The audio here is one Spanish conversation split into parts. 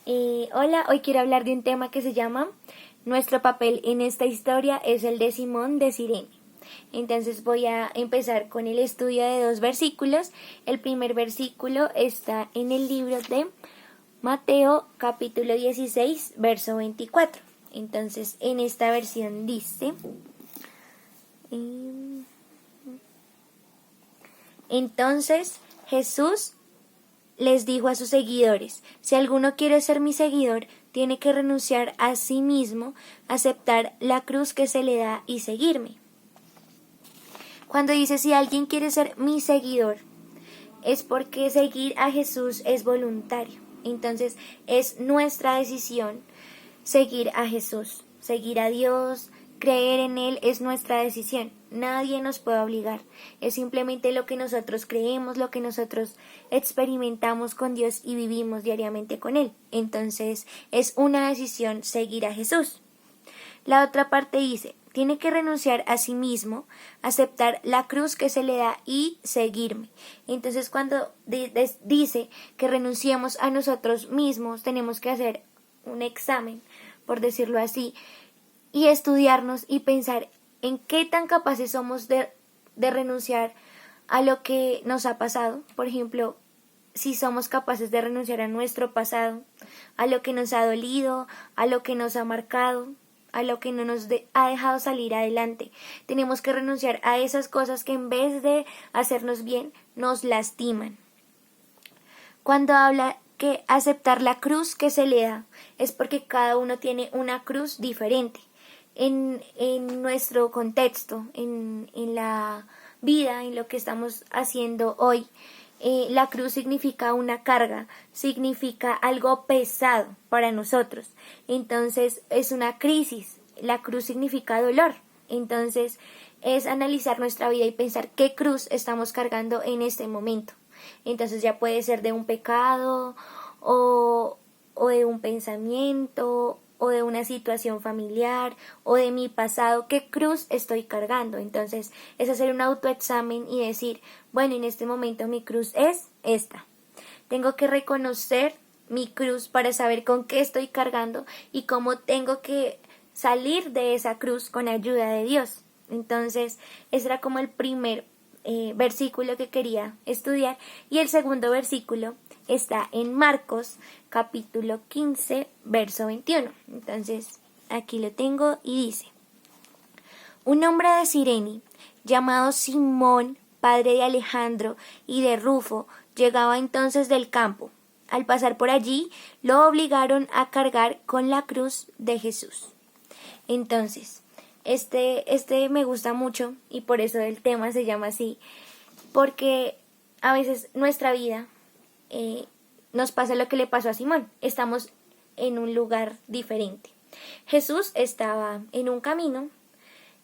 Hola, hoy quiero hablar de un tema que se llama Nuestro papel en esta historia es el de Simón de Cirene. Entonces voy a empezar con el estudio de 2 versículos. El primer versículo está en el libro de Mateo capítulo 16, verso 24. Entonces en esta versión dice: Entonces Jesús les dijo a sus seguidores: si alguno quiere ser mi seguidor, tiene que renunciar a sí mismo, aceptar la cruz que se le da y seguirme. Cuando dice si alguien quiere ser mi seguidor, es porque seguir a Jesús es voluntario. Entonces es nuestra decisión seguir a Jesús, seguir a Dios, creer en Él es nuestra decisión. Nadie nos puede obligar. Es simplemente lo que nosotros creemos, lo que nosotros experimentamos con Dios y vivimos diariamente con Él. Entonces es una decisión seguir a Jesús. La otra parte dice: tiene que renunciar a sí mismo, aceptar la cruz que se le da y seguirme. Entonces cuando dice que renunciemos a nosotros mismos, tenemos que hacer un examen, por decirlo así, y estudiarnos y pensar en qué tan capaces somos de renunciar a lo que nos ha pasado. Por ejemplo, si somos capaces de renunciar a nuestro pasado, a lo que nos ha dolido, a lo que nos ha marcado, a lo que no nos ha dejado salir adelante. Tenemos que renunciar a esas cosas que en vez de hacernos bien, nos lastiman. Cuando habla que aceptar la cruz que se le da, es porque cada uno tiene una cruz diferente. En nuestro contexto, en la vida, en lo que estamos haciendo hoy, la cruz significa una carga, significa algo pesado para nosotros. Entonces es una crisis. La cruz significa dolor. Entonces es analizar nuestra vida y pensar qué cruz estamos cargando en este momento. Entonces ya puede ser de un pecado o de un pensamiento o de una situación familiar o de mi pasado, ¿qué cruz estoy cargando? Entonces es hacer un autoexamen y decir: bueno, en este momento mi cruz es esta. Tengo que reconocer mi cruz para saber con qué estoy cargando y cómo tengo que salir de esa cruz con ayuda de Dios. Entonces ese era como el primer versículo que quería estudiar, y el segundo versículo está en Marcos capítulo 15 verso 21. Entonces aquí lo tengo y dice: un hombre de Cirene llamado Simón, padre de Alejandro y de Rufo, llegaba entonces del campo. Al pasar por allí, lo obligaron a cargar con la cruz de Jesús. Entonces, este me gusta mucho y por eso el tema se llama así, porque a veces nuestra vida nos pasa lo que le pasó a Simón. Estamos en un lugar diferente. Jesús estaba en un camino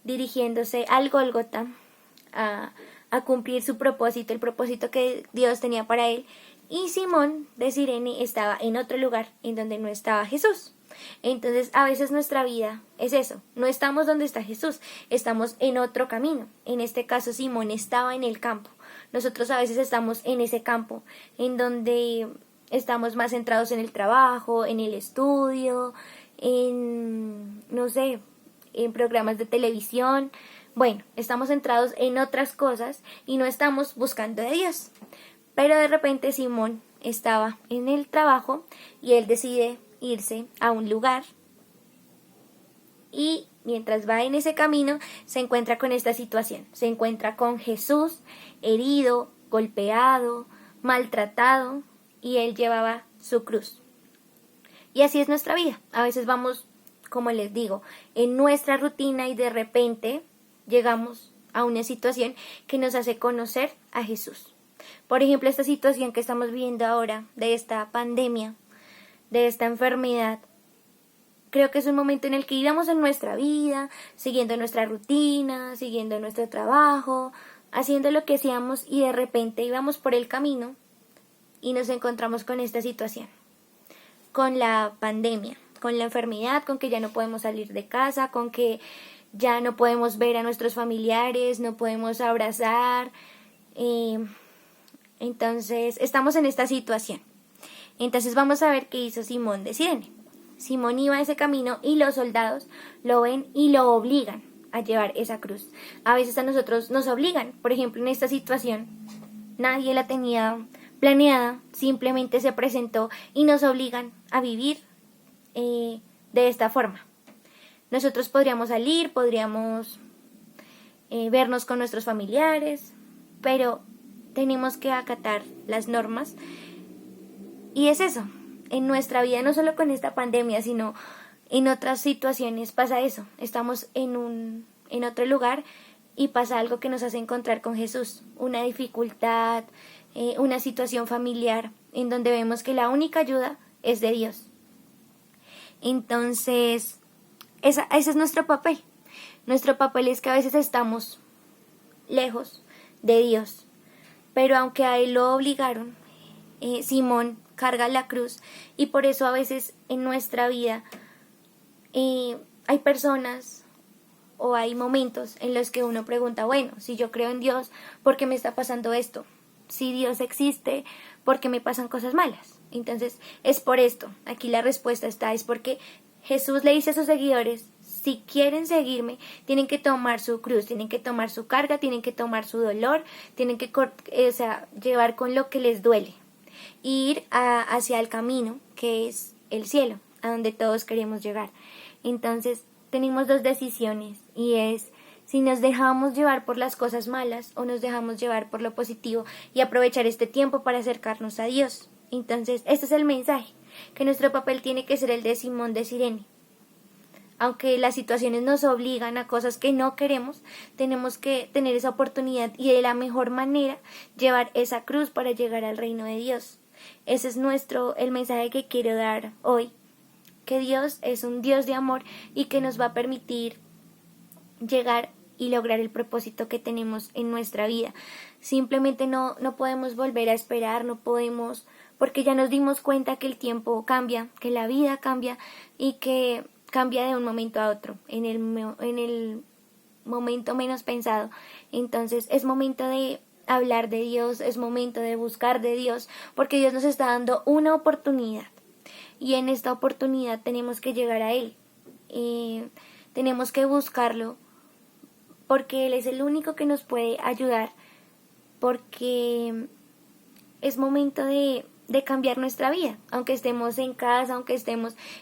dirigiéndose al Gólgota a cumplir su propósito, el propósito que Dios tenía para él, y Simón de Cirene estaba en otro lugar en donde no estaba Jesús. Entonces a veces nuestra vida es eso, no estamos donde está Jesús, estamos en otro camino. En este caso Simón estaba en el campo. Nosotros a veces estamos en ese campo en donde estamos más centrados en el trabajo, en el estudio, en, no sé, en programas de televisión. Bueno, estamos centrados en otras cosas y no estamos buscando a Dios. Pero de repente Simón estaba en el trabajo y él decide irse a un lugar, y mientras va en ese camino se encuentra con esta situación. Se encuentra con Jesús herido, golpeado, maltratado, y él llevaba su cruz. Y así es nuestra vida. A veces vamos, como les digo, en nuestra rutina y de repente llegamos a una situación que nos hace conocer a Jesús. Por ejemplo, esta situación que estamos viviendo ahora, de esta pandemia, de esta enfermedad, creo que es un momento en el que íbamos en nuestra vida, siguiendo nuestra rutina, siguiendo nuestro trabajo, haciendo lo que hacíamos, y de repente íbamos por el camino y nos encontramos con esta situación, con la pandemia, con la enfermedad, con que ya no podemos salir de casa, con que ya no podemos ver a nuestros familiares, no podemos abrazar. Entonces estamos en esta situación. Entonces vamos a ver qué hizo Simón de Cirene. Simón iba ese camino y los soldados lo ven y lo obligan a llevar esa cruz. A veces a nosotros nos obligan, por ejemplo, en esta situación, nadie la tenía planeada, simplemente se presentó y nos obligan a vivir de esta forma. Nosotros podríamos salir, podríamos vernos con nuestros familiares, pero tenemos que acatar las normas. Y es eso, en nuestra vida, no solo con esta pandemia, sino en otras situaciones pasa eso. Estamos en otro lugar y pasa algo que nos hace encontrar con Jesús, una dificultad, una situación familiar en donde vemos que la única ayuda es de Dios. Entonces, ese es nuestro papel. Nuestro papel es que a veces estamos lejos de Dios, pero aunque a él lo obligaron, Simón carga la cruz, y por eso a veces en nuestra vida hay personas o hay momentos en los que uno pregunta, bueno, si yo creo en Dios, ¿por qué me está pasando esto? Si Dios existe, ¿por qué me pasan cosas malas? Entonces es por esto, aquí la respuesta es porque Jesús le dice a sus seguidores, si quieren seguirme, tienen que tomar su cruz, tienen que tomar su carga, tienen que tomar su dolor, tienen que llevar con lo que les duele, ir hacia el camino que es el cielo, a donde todos queremos llegar. Entonces tenemos dos decisiones, y es si nos dejamos llevar por las cosas malas o nos dejamos llevar por lo positivo y aprovechar este tiempo para acercarnos a Dios. Entonces este es el mensaje, que nuestro papel tiene que ser el de Simón de Cirene. Aunque las situaciones nos obligan a cosas que no queremos, tenemos que tener esa oportunidad y de la mejor manera llevar esa cruz para llegar al reino de Dios. Ese es el mensaje que quiero dar hoy, que Dios es un Dios de amor y que nos va a permitir llegar y lograr el propósito que tenemos en nuestra vida. Simplemente no podemos volver a esperar, no podemos, porque ya nos dimos cuenta que el tiempo cambia, que la vida cambia y que cambia de un momento a otro, en el momento menos pensado. Entonces es momento de hablar de Dios, es momento de buscar de Dios, porque Dios nos está dando una oportunidad, y en esta oportunidad tenemos que llegar a Él, tenemos que buscarlo, porque Él es el único que nos puede ayudar, porque es momento de cambiar nuestra vida, aunque estemos en casa,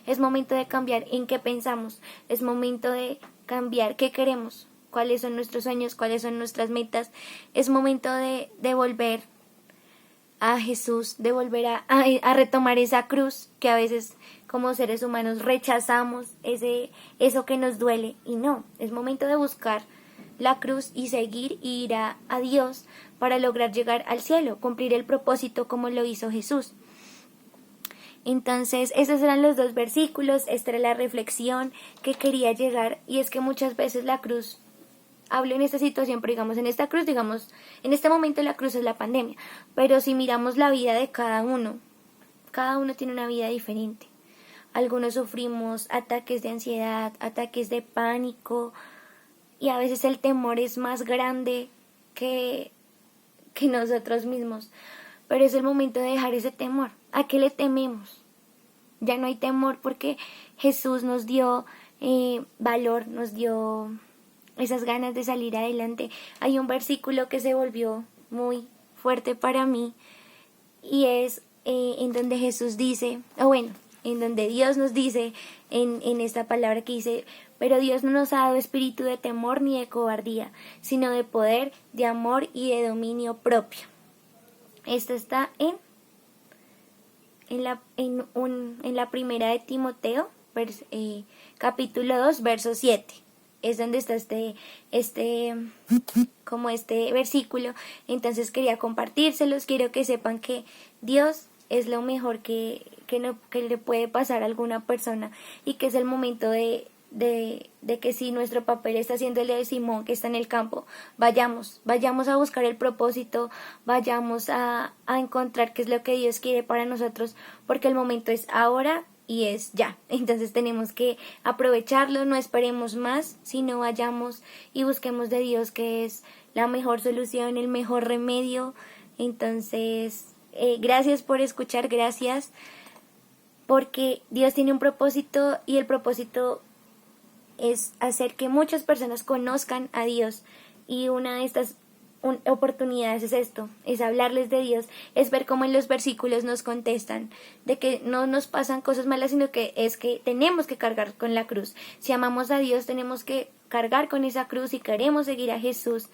es momento de cambiar en qué pensamos, es momento de cambiar qué queremos, cuáles son nuestros sueños, cuáles son nuestras metas. Es momento de volver a Jesús, de volver a retomar esa cruz que a veces como seres humanos rechazamos, eso que nos duele, y no, es momento de buscar la cruz y seguir y ir a Dios para lograr llegar al cielo, cumplir el propósito como lo hizo Jesús. Entonces, esos eran los dos versículos, esta era la reflexión que quería llegar, y es que muchas veces la cruz, hablo en esta situación, pero digamos en esta cruz, en este momento la cruz es la pandemia, pero si miramos la vida de cada uno tiene una vida diferente. Algunos sufrimos ataques de ansiedad, ataques de pánico, y a veces el temor es más grande que nosotros mismos, pero es el momento de dejar ese temor. ¿A qué le tememos? Ya no hay temor porque Jesús nos dio valor, nos dio esas ganas de salir adelante. Hay un versículo que se volvió muy fuerte para mí, y es en donde Jesús dice, en donde Dios nos dice en esta palabra que dice, pero Dios no nos ha dado espíritu de temor ni de cobardía, sino de poder, de amor y de dominio propio. Esto está en la primera de Timoteo, capítulo 2, verso 7. Es donde está este versículo. Entonces quería compartírselos, quiero que sepan que Dios es lo mejor que le puede pasar a alguna persona, y que es el momento de que si nuestro papel está siendo el de Simón, que está en el campo, vayamos a buscar el propósito, vayamos a encontrar qué es lo que Dios quiere para nosotros, porque el momento es ahora y es ya. Entonces tenemos que aprovecharlo, no esperemos más, sino vayamos y busquemos de Dios, que es la mejor solución, el mejor remedio. Entonces, gracias por escuchar, gracias porque Dios tiene un propósito y el propósito es hacer que muchas personas conozcan a Dios, y una de estas oportunidades es esto, es hablarles de Dios, es ver cómo en los versículos nos contestan de que no nos pasan cosas malas, sino que es que tenemos que cargar con la cruz. Si amamos a Dios, tenemos que cargar con esa cruz. Si queremos seguir a Jesús,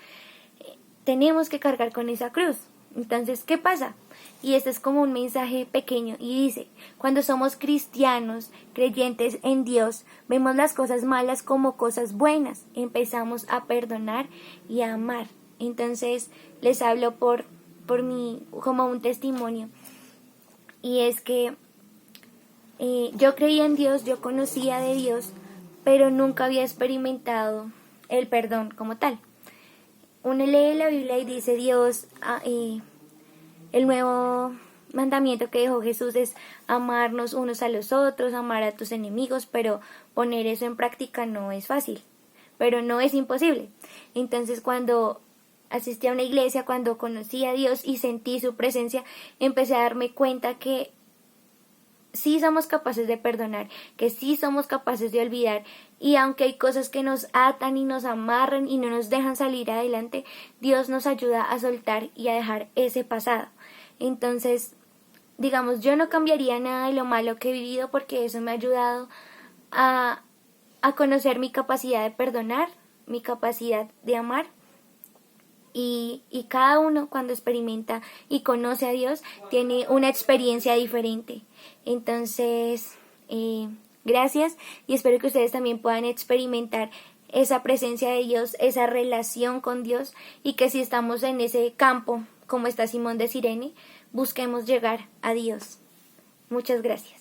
tenemos que cargar con esa cruz. Entonces, ¿qué pasa? Y este es como un mensaje pequeño y dice: cuando somos cristianos, creyentes en Dios, vemos las cosas malas como cosas buenas, empezamos a perdonar y a amar. Entonces, les hablo por mí como un testimonio, y es que yo creía en Dios, yo conocía de Dios, pero nunca había experimentado el perdón como tal. Uno lee la Biblia y dice Dios, el nuevo mandamiento que dejó Jesús es amarnos unos a los otros, amar a tus enemigos, pero poner eso en práctica no es fácil, pero no es imposible. Entonces, cuando asistí a una iglesia, cuando conocí a Dios y sentí su presencia, empecé a darme cuenta que sí somos capaces de perdonar, que sí somos capaces de olvidar, y aunque hay cosas que nos atan y nos amarran y no nos dejan salir adelante, Dios nos ayuda a soltar y a dejar ese pasado. Entonces, digamos, yo no cambiaría nada de lo malo que he vivido, porque eso me ha ayudado a conocer mi capacidad de perdonar, mi capacidad de amar. Y cada uno, cuando experimenta y conoce a Dios, tiene una experiencia diferente. Entonces, gracias, y espero que ustedes también puedan experimentar esa presencia de Dios, esa relación con Dios, y que si estamos en ese campo, como está Simón de Cirene, busquemos llegar a Dios. Muchas gracias.